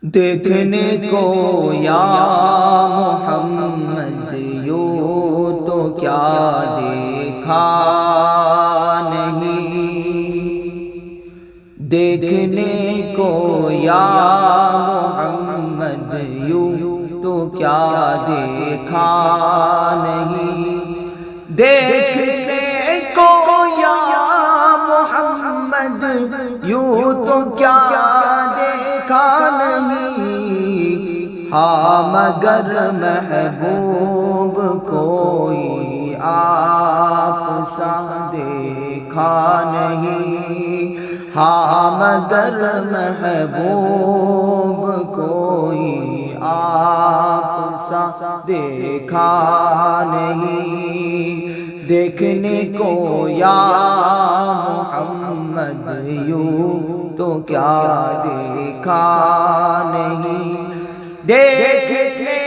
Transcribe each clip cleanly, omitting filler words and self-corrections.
دیکھنے کو یا محمد یوں تو کیا دیکھا نہیں، دیکھنے کو یا محمد یوں تو کیا دیکھا نہیں، دیکھنے کو یا محمد یوں تو کیا دیکھا نہیں، ہاں مگر محبوب کوئی آپ سا دیکھا نہیں، ہاں مگر محبوب کوئی آپ سا دیکھا نہیں، دیکھنے کو یا محمد یوں تو کیا دیکھا نہیں، دیکھنے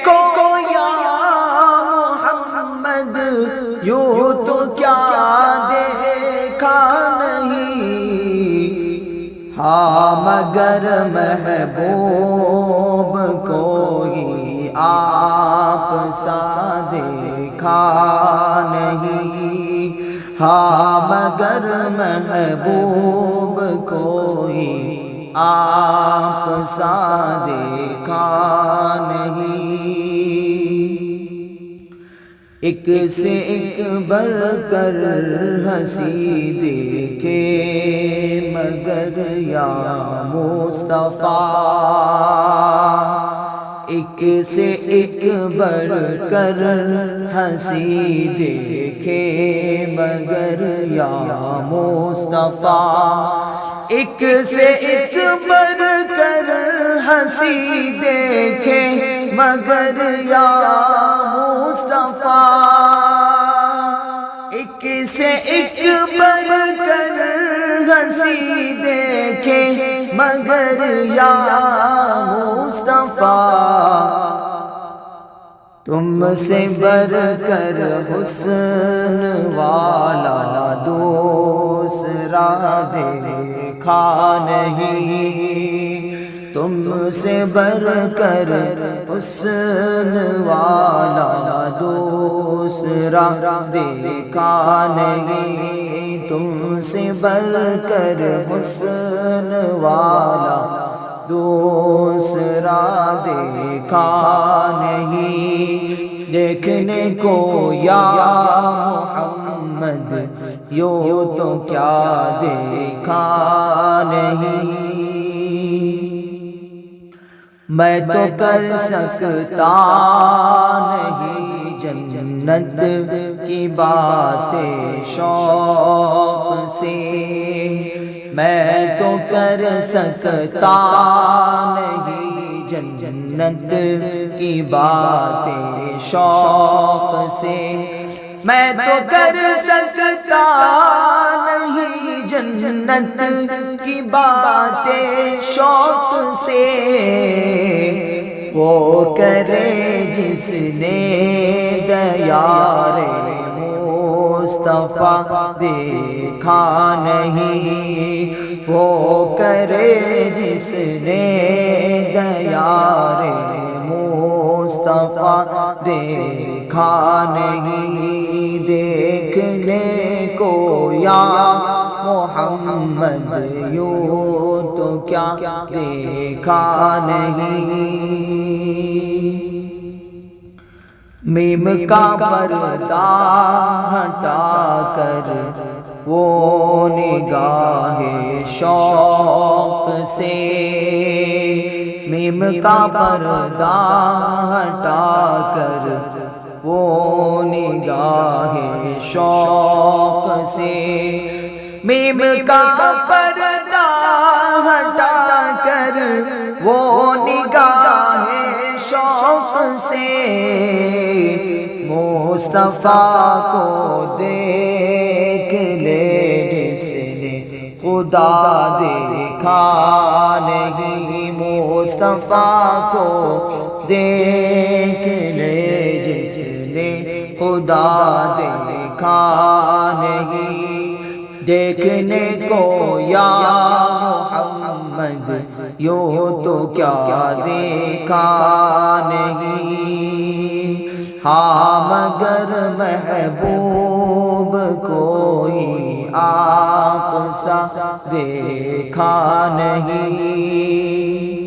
کو یا محمد یوں تو کیا دیکھا نہیں، ہاں مگر محبوب کوئی آپ سا دیکھا نہیں، ہاں مگر محبوب کوئی آپ سا دیکھا نہیں، ایک سے ایک بڑھ کر ہنسی دیکھے مگر یا مصطفیٰ، ایک سے ایک بڑھ کر ہنسی دیکھے مگر یا مصطفیٰ، ایک سے ایک بڑھ کر ہنسی دیکھے مگر یا مصطفیٰ، ایک سے ایک بڑھ کر ہنسی دیکھے مگر یا مصطفیٰ، تم سے بڑھ کر حسن والا دوسرا دیکھا نہیں، تم سے بڑھ کر حسن والا دوسرا دیکھا نہیں، تم سے بڑھ کر حسن والا دوسرا دیکھا نہیں، دیکھنے کو یا محمد یوں تو کیا دیکھا نہیں، میں تو کر سکتا نہیں جنت کی باتیں شوق سے، میں تو کر سکتا نہیں جنت کی باتیں شوق سے، میں تو کر سکتا نہیں جنت کی باتیں شوق سے، وہ کرے جس نے دیار مصطفیٰ دیکھا نہیں، وہ کرے جس نے دیار مصطفیٰ دیکھا نہیں، دیکھنے کو یا محمد یوں تو کیا دیکھا نہیں، میم کا پردہ ہٹا کر وہ نگاہ شوق سے، میم کا پردہ ہٹا کر وہ نگاہ شوق سے، میم کا پردہ ہٹا کر وہ نگاہ شوق سے، مصطفیٰ کو دیکھ لے جس نے خدا دیکھا نہیں، مصطفیٰ کو دیکھ لے جس نے خدا دیکھا نہیں، دیکھنے کو یا محمد یوں تو کیا دیکھا نہیں، ہاں مگر محبوب کوئی آپ سا دیکھا نہیں۔